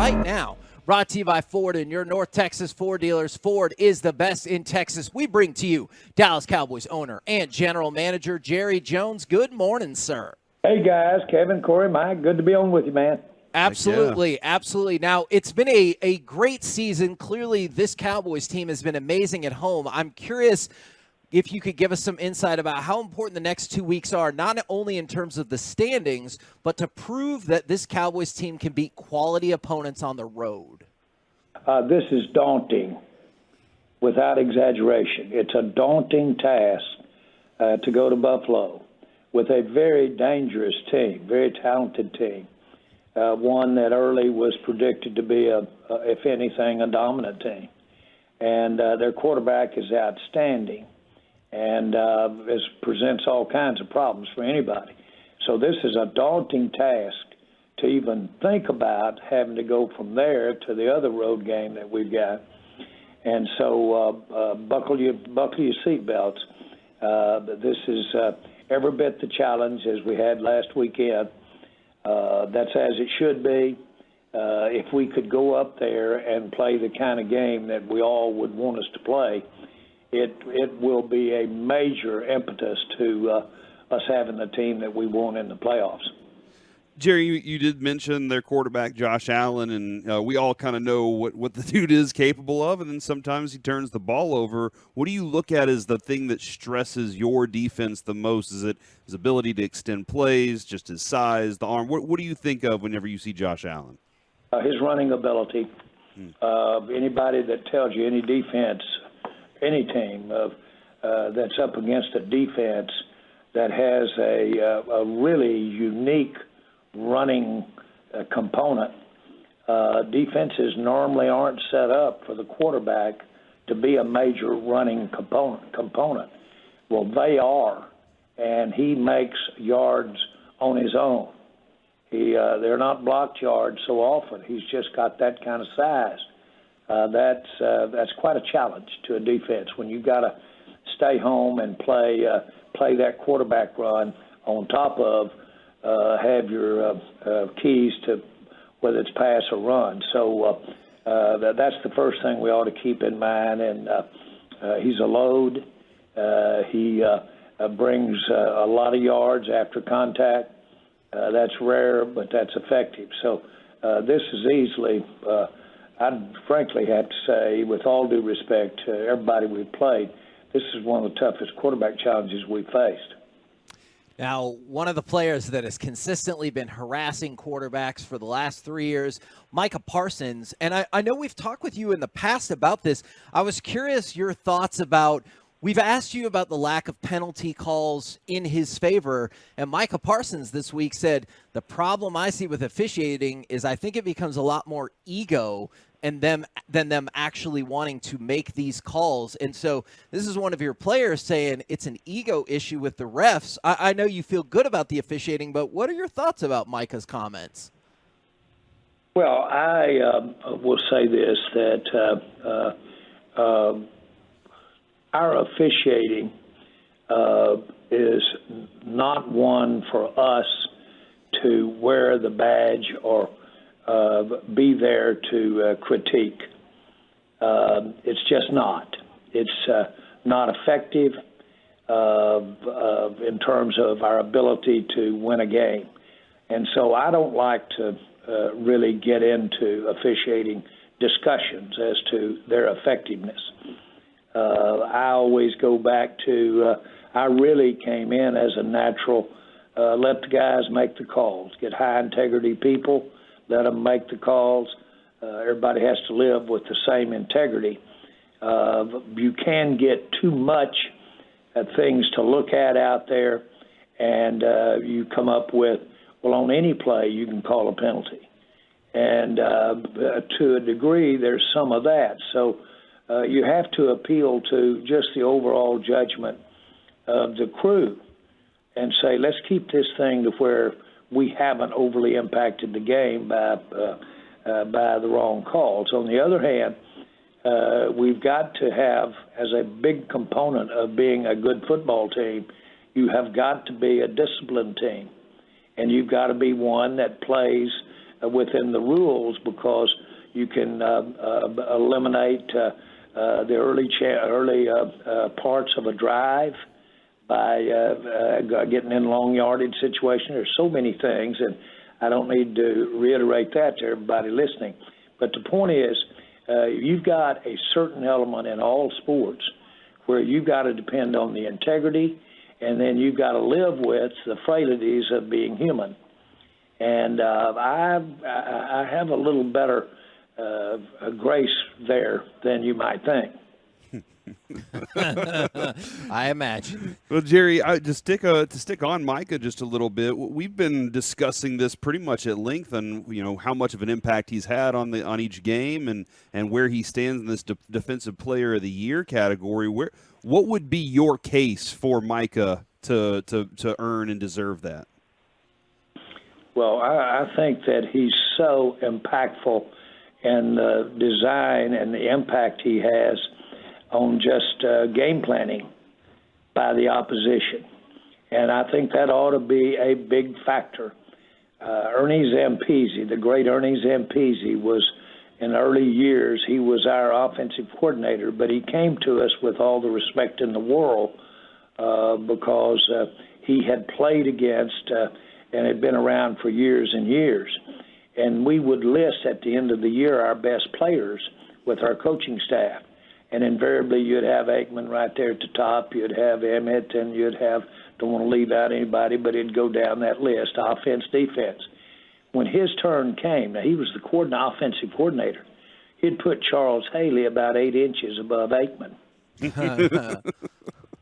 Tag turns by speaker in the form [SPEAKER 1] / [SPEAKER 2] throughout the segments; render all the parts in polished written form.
[SPEAKER 1] right now. Brought to you by Ford and your North Texas Ford dealers. Ford is the best in Texas. We bring to you Dallas Cowboys owner and general manager Jerry Jones. Good morning, sir.
[SPEAKER 2] Hey, guys. Kevin, Corey, Mike, good to be on with you, man.
[SPEAKER 1] Absolutely, absolutely. Now, it's been a great season. Clearly, this Cowboys team has been amazing at home. I'm curious if you could give us some insight about how important the next 2 weeks are, not only in terms of the standings, but to prove that this Cowboys team can beat quality opponents on the road.
[SPEAKER 2] This is daunting, without exaggeration. It's a daunting task to go to Buffalo with a very dangerous team, very talented team, one that early was predicted to be, if anything, a dominant team. And their quarterback is outstanding. And this presents all kinds of problems for anybody. So this is a daunting task to even think about having to go from there to the other road game that we've got. And so buckle your seatbelts. This is every bit the challenge as we had last weekend. That's as it should be. If we could go up there and play the kind of game that we all would want us to play, it will be a major impetus to us having the team that we want in the playoffs.
[SPEAKER 3] Jerry, you did mention their quarterback, Josh Allen, and we all kind of know what the dude is capable of, and then sometimes he turns the ball over. What do you look at as the thing that stresses your defense the most? Is it his ability to extend plays, just his size, the arm? What do you think of whenever you see Josh Allen?
[SPEAKER 2] His running ability. Anybody that tells you any defense, any team that's up against a defense that has a really unique running component, defenses normally aren't set up for the quarterback to be a major running component. Well, they are, and he makes yards on his own. They're not blocked yards so often. He's just got that kind of size. That's quite a challenge to a defense when you've got to stay home and play that quarterback run on top of have your keys to whether it's pass or run. So that's the first thing we ought to keep in mind. And he's a load. He brings a lot of yards after contact. That's rare, but that's effective. So this is easily I'd frankly have to say, with all due respect to everybody we've played, this is one of the toughest quarterback challenges we've faced.
[SPEAKER 1] Now, one of the players that has consistently been harassing quarterbacks for the last 3 years, Micah Parsons, and I know we've talked with you in the past about this. I was curious your thoughts about, we've asked you about the lack of penalty calls in his favor, and Micah Parsons this week said, the problem I see with officiating is I think it becomes a lot more ego and than them actually wanting to make these calls. And so this is one of your players saying it's an ego issue with the refs. I know you feel good about the officiating, but what are your thoughts about Micah's comments?
[SPEAKER 2] Well, I will say this, that our officiating is not one for us to wear the badge or be there to critique. It's just not. It's not effective in terms of our ability to win a game. And so I don't like to really get into officiating discussions as to their effectiveness. I always go back to I really came in as a natural, let the guys make the calls, get high integrity people, let them make the calls. Everybody has to live with the same integrity. You can get too much things to look at out there, and you come up with, well, on any play you can call a penalty. And to a degree, there's some of that. So you have to appeal to just the overall judgment of the crew and say, let's keep this thing to where we haven't overly impacted the game by the wrong calls. On the other hand, we've got to have, as a big component of being a good football team, you have got to be a disciplined team. And you've got to be one that plays within the rules, because you can eliminate the early parts of a drive by getting in long yardage situation. There's so many things, and I don't need to reiterate that to everybody listening. But the point is, you've got a certain element in all sports where you've got to depend on the integrity, and then you've got to live with the frailties of being human. And I have a little better grace there than you might think.
[SPEAKER 1] I imagine.
[SPEAKER 3] Well, Jerry, to stick on Micah just a little bit, we've been discussing this pretty much at length, on how much of an impact he's had on each game, and where he stands in this defensive player of the year category. What would be your case for Micah to earn and deserve that?
[SPEAKER 2] Well, I think that he's so impactful in the design and the impact he has on just game planning by the opposition. And I think that ought to be a big factor. Ernie Zampese, the great Ernie Zampese, was in early years, he was our offensive coordinator, but he came to us with all the respect in the world because he had played against and had been around for years and years. And we would list at the end of the year our best players with our coaching staff. And invariably, you'd have Aikman right there at the top. You'd have Emmett, and you'd have, don't want to leave out anybody, but it'd go down that list, offense, defense. When his turn came, now he was the offensive coordinator, he'd put Charles Haley about 8 inches above Aikman.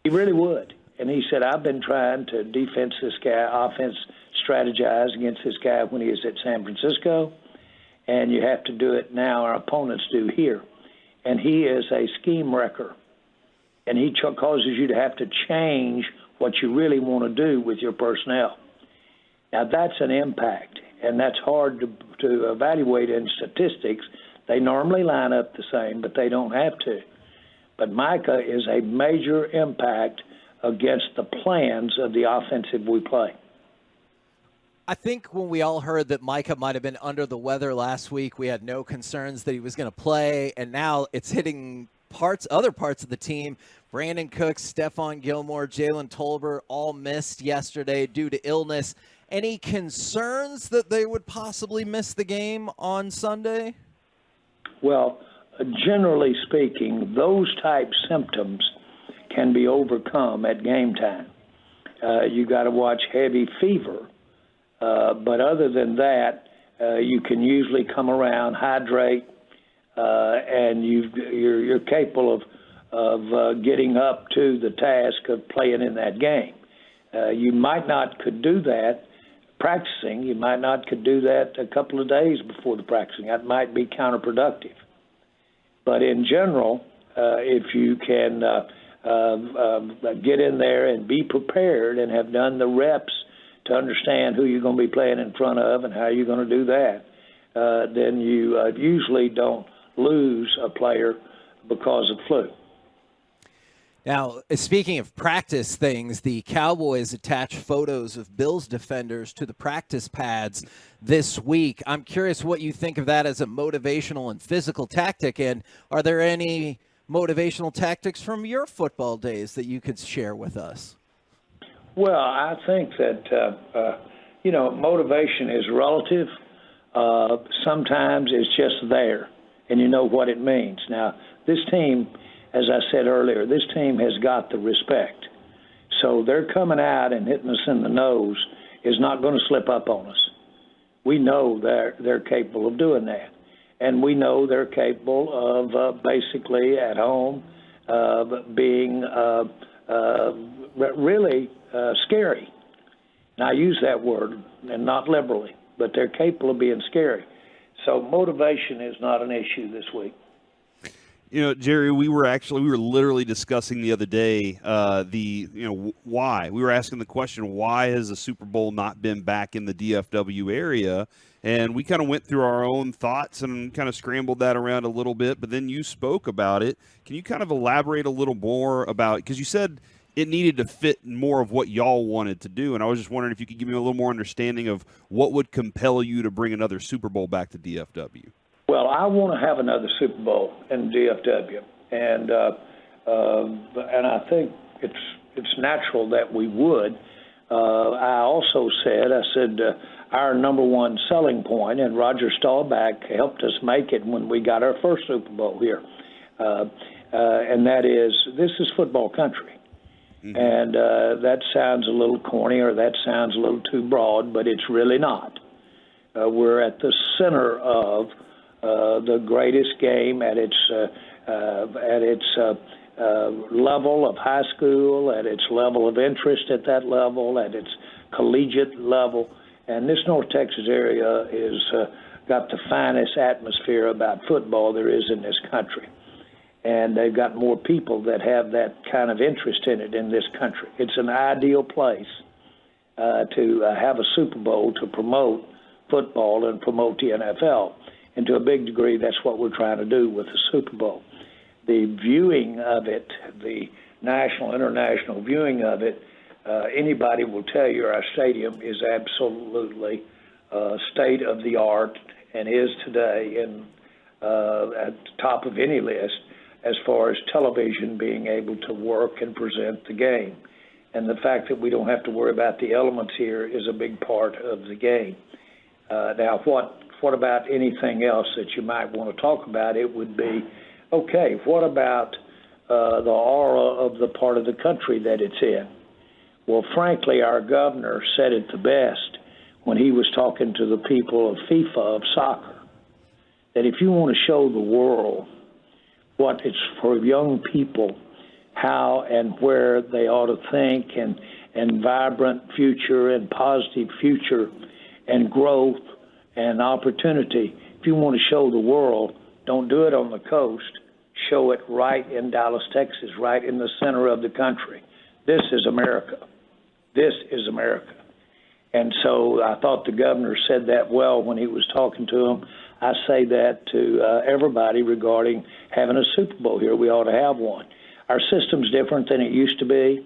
[SPEAKER 2] He really would. And he said, I've been trying to defense this guy, offense strategize against this guy when he was at San Francisco, and you have to do it now, our opponents do here. And he is a scheme wrecker, and he causes you to have to change what you really want to do with your personnel. Now, that's an impact, and that's hard to evaluate in statistics. They normally line up the same, but they don't have to. But Micah is a major impact against the plans of the offensive we play.
[SPEAKER 1] I think when we all heard that Micah might have been under the weather last week, we had no concerns that he was going to play, and now it's hitting other parts of the team. Brandon Cooks, Stephon Gilmore, Jalen Tolbert all missed yesterday due to illness. Any concerns that they would possibly miss the game on Sunday?
[SPEAKER 2] Well, generally speaking, those type symptoms can be overcome at game time. You got to watch heavy fever. But other than that, you can usually come around, hydrate, and you're capable of getting up to the task of playing in that game. You might not could do that practicing. You might not could do that a couple of days before the practicing. That might be counterproductive. But in general, if you can get in there and be prepared and have done the reps to understand who you're going to be playing in front of and how you're going to do that, then you usually don't lose a player because of flu.
[SPEAKER 1] Now, speaking of practice things, the Cowboys attached photos of Bills defenders to the practice pads this week. I'm curious what you think of that as a motivational and physical tactic, and are there any motivational tactics from your football days that you could share with us?
[SPEAKER 2] Well, I think that, motivation is relative. Sometimes it's just there, and you know what it means. Now, this team, as I said earlier, this team has got the respect. So they're coming out and hitting us in the nose is not going to slip up on us. We know they're capable of doing that. And we know they're capable of basically at home being really scary. And I use that word, and not liberally, but they're capable of being scary. So motivation is not an issue this week.
[SPEAKER 3] Jerry, we were literally discussing the other day why. We were asking the question, why has the Super Bowl not been back in the DFW area? And we kind of went through our own thoughts and kind of scrambled that around a little bit, but then you spoke about it. Can you kind of elaborate a little more about, because you said it needed to fit more of what y'all wanted to do. And I was just wondering if you could give me a little more understanding of what would compel you to bring another Super Bowl back to DFW.
[SPEAKER 2] Well, I want to have another Super Bowl in DFW, and I think it's natural that we would. I also said, our number one selling point, and Roger Staubach helped us make it when we got our first Super Bowl here, and that is, this is football country. Mm-hmm. And that sounds a little corny, or that sounds a little too broad, but it's really not. We're at the center of the greatest game at its level of high school, at its level of interest at that level, at its collegiate level. And this North Texas area is got the finest atmosphere about football there is in this country. And they've got more people that have that kind of interest in it in this country. It's an ideal place to have a Super Bowl to promote football and promote the NFL. And to a big degree, that's what we're trying to do with the Super Bowl. The viewing of it, the national, international viewing of it, anybody will tell you our stadium is absolutely state of the art and is today at the top of any list as far as television being able to work and present the game. And the fact that we don't have to worry about the elements here is a big part of the game. Now, what about anything else that you might want to talk about? It would be, okay, what about the aura of the part of the country that it's in? Well, frankly, our governor said it the best when he was talking to the people of FIFA, of soccer, that if you want to show the world what it's for young people, how and where they ought to think, and vibrant future and positive future and growth and opportunity, if you want to show the world, don't do it on the coast. Show it right in Dallas, Texas, right in the center of the country. This is America. This is America. And so I thought the governor said that well when he was talking to them. I say that to everybody regarding having a Super Bowl here. We ought to have one. Our system's different than it used to be,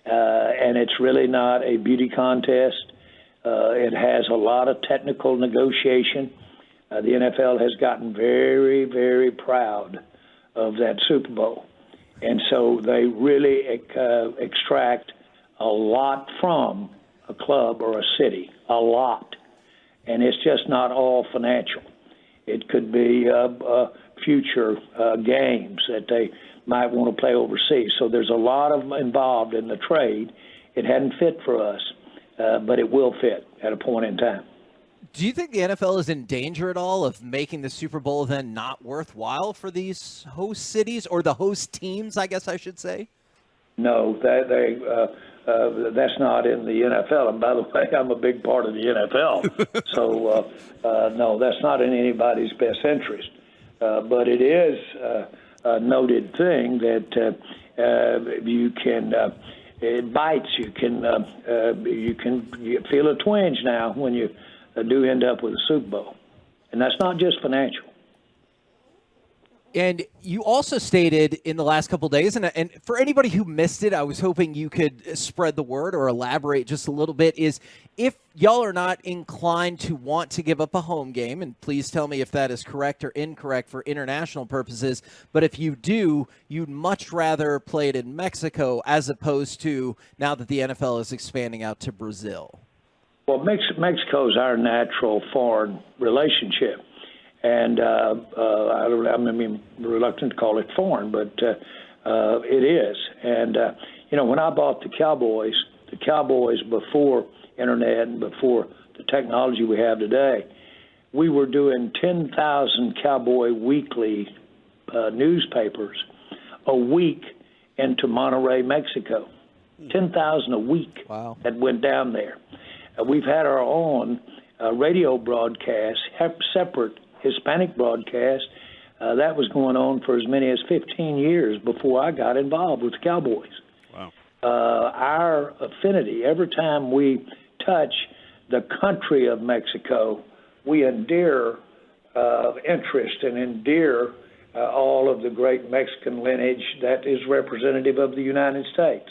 [SPEAKER 2] and it's really not a beauty contest. It has a lot of technical negotiation. The NFL has gotten very, very proud of that Super Bowl. And so they really extract a lot from a club or a city, a lot. And it's just not all financial. It could be future games that they might want to play overseas. So there's a lot of involved in the trade. It hadn't fit for us, but it will fit at a point in time.
[SPEAKER 1] Do you think the NFL is in danger at all of making the Super Bowl then not worthwhile for these host cities, or the host teams, I guess I should say?
[SPEAKER 2] No, that's not in the NFL. And by the way, I'm a big part of the NFL. So, no, that's not in anybody's best interest. But it is a noted thing that you can, it bites. You can feel a twinge now when you do end up with a Super Bowl. And that's not just financial.
[SPEAKER 1] And you also stated in the last couple of days, and for anybody who missed it, I was hoping you could spread the word or elaborate just a little bit, is if y'all are not inclined to want to give up a home game, and please tell me if that is correct or incorrect for international purposes, but if you do, you'd much rather play it in Mexico as opposed to now that the NFL is expanding out to Brazil.
[SPEAKER 2] Well, Mexico's our natural foreign relationship. And I'm reluctant to call it foreign, but it is. And, when I bought the Cowboys before internet and before the technology we have today, we were doing 10,000 Cowboy weekly newspapers a week into Monterrey, Mexico. 10,000 a week.
[SPEAKER 1] Wow.
[SPEAKER 2] That went down there. We've had our own radio broadcast, separate Hispanic broadcast, that was going on for as many as 15 years before I got involved with the Cowboys.
[SPEAKER 3] Wow.
[SPEAKER 2] Our affinity, every time we touch the country of Mexico, we endear interest and endear all of the great Mexican lineage that is representative of the United States.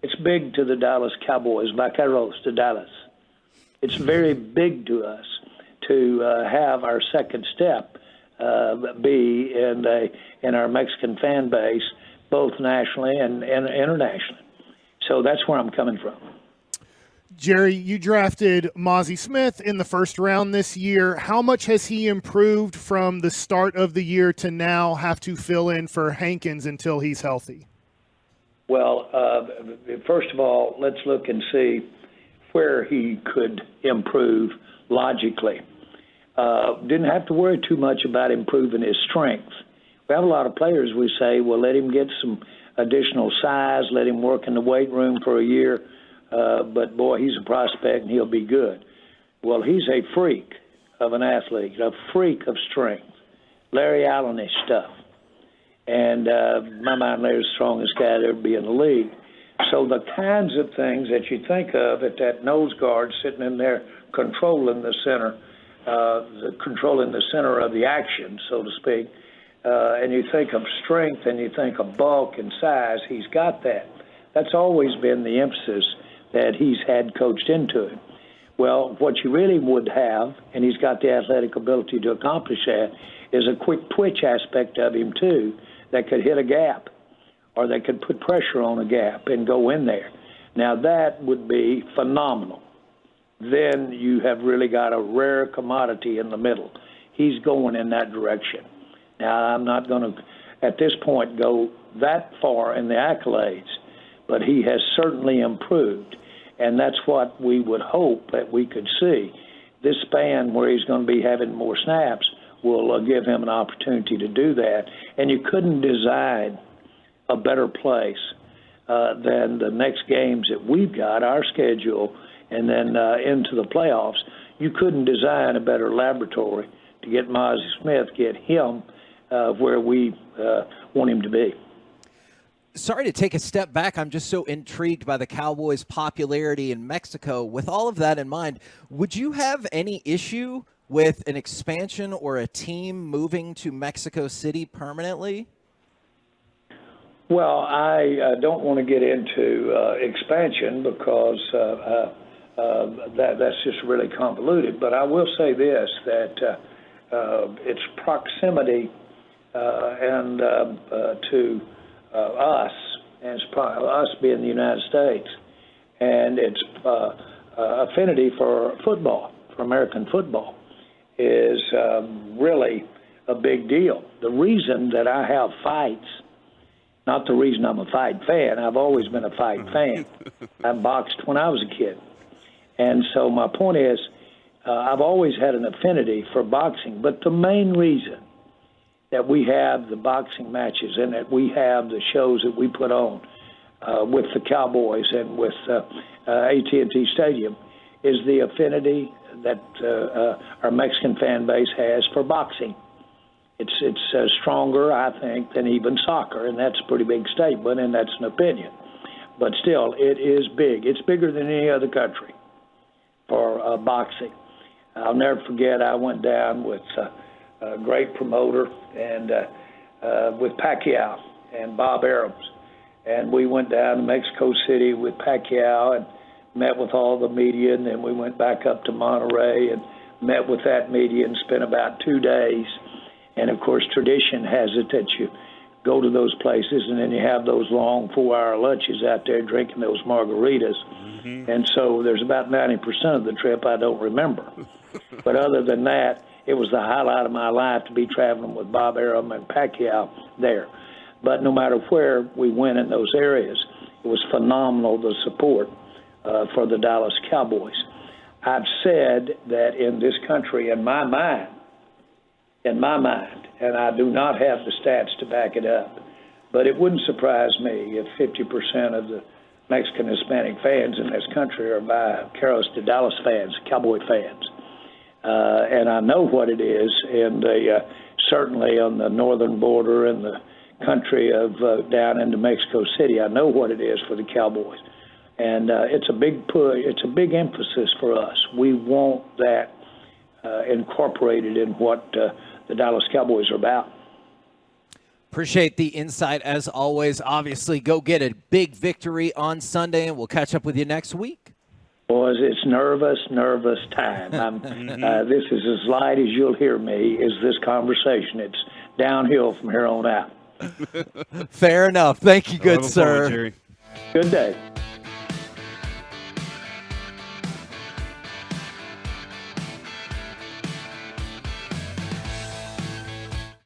[SPEAKER 2] It's big to the Dallas Cowboys, Vaqueros to Dallas. It's very big to us to have our second step be in our Mexican fan base, both nationally and internationally. So that's where I'm coming from.
[SPEAKER 4] Jerry, you drafted Mazy Smith in the first round this year. How much has he improved from the start of the year to now have to fill in for Hankins until he's healthy?
[SPEAKER 2] Well, first of all, let's look and see where he could improve logically. Didn't have to worry too much about improving his strength. We have a lot of players we say, well, let him get some additional size, let him work in the weight room for a year, but, boy, he's a prospect and he'll be good. Well, he's a freak of an athlete, a freak of strength, Larry Allen-ish stuff. And in my mind, Larry's the strongest guy to ever be in the league. So the kinds of things that you think of at that nose guard sitting in there controlling the center, of the action, so to speak, and you think of strength and you think of bulk and size, he's got that. That's always been the emphasis that he's had coached into him. Well, what you really would have, and he's got the athletic ability to accomplish that, is a quick twitch aspect of him, too, that could hit a gap or that could put pressure on a gap and go in there. Now, that would be phenomenal. Then you have really got a rare commodity in the middle. He's going in that direction. Now, I'm not going to, at this point, go that far in the accolades, but he has certainly improved, and that's what we would hope that we could see. This span where he's going to be having more snaps will give him an opportunity to do that, and you couldn't design a better place than the next games that we've got, our schedule, and then into the playoffs. You couldn't design a better laboratory to get Mazy Smith, get him where we want him to be.
[SPEAKER 1] Sorry to take a step back. I'm just so intrigued by the Cowboys' popularity in Mexico. With all of that in mind, would you have any issue with an expansion or a team moving to Mexico City permanently?
[SPEAKER 2] Well, I don't want to get into expansion because that's just really convoluted. But I will say this, that its proximity and to us, and us being the United States, and its affinity for football, for American football, is really a big deal. The reason that I have fights, not the reason I'm a fight fan, I've always been a fight fan. I boxed when I was a kid. And so my point is, I've always had an affinity for boxing, but the main reason that we have the boxing matches and that we have the shows that we put on with the Cowboys and with AT&T Stadium is the affinity that our Mexican fan base has for boxing. It's stronger, I think, than even soccer, and that's a pretty big statement, and that's an opinion. But still, it is big. It's bigger than any other country for boxing. I'll never forget, I went down with a great promoter and with Pacquiao and Bob Arams, and we went down to Mexico City with Pacquiao and met with all the media, and then we went back up to Monterrey and met with that media and spent about 2 days. And, of course, tradition has it that you go to those places and then you have those long 4-hour lunches out there drinking those margaritas. Mm-hmm. And so there's about 90% of the trip I don't remember. But other than that, it was the highlight of my life to be traveling with Bob Arum and Pacquiao there. But no matter where we went in those areas, it was phenomenal, the support for the Dallas Cowboys. I've said that in this country, in my mind, and I do not have the stats to back it up, but it wouldn't surprise me if 50% of the Mexican Hispanic fans in this country are Vaqueros de Dallas fans, Cowboy fans. And I know what it is in the certainly on the northern border and the country of down into Mexico City. I know what it is for the Cowboys. And it's a big push, it's a big emphasis for us. We want that incorporated in what the Dallas Cowboys are about.
[SPEAKER 1] Appreciate the insight as always. Obviously, go get a big victory on Sunday, and we'll catch up with you next week.
[SPEAKER 2] Boys, it's nervous time. This is as light as you'll hear me, is this conversation. It's downhill from here on out.
[SPEAKER 1] Fair enough. Thank you, good sir.
[SPEAKER 3] Jerry.
[SPEAKER 2] Good day.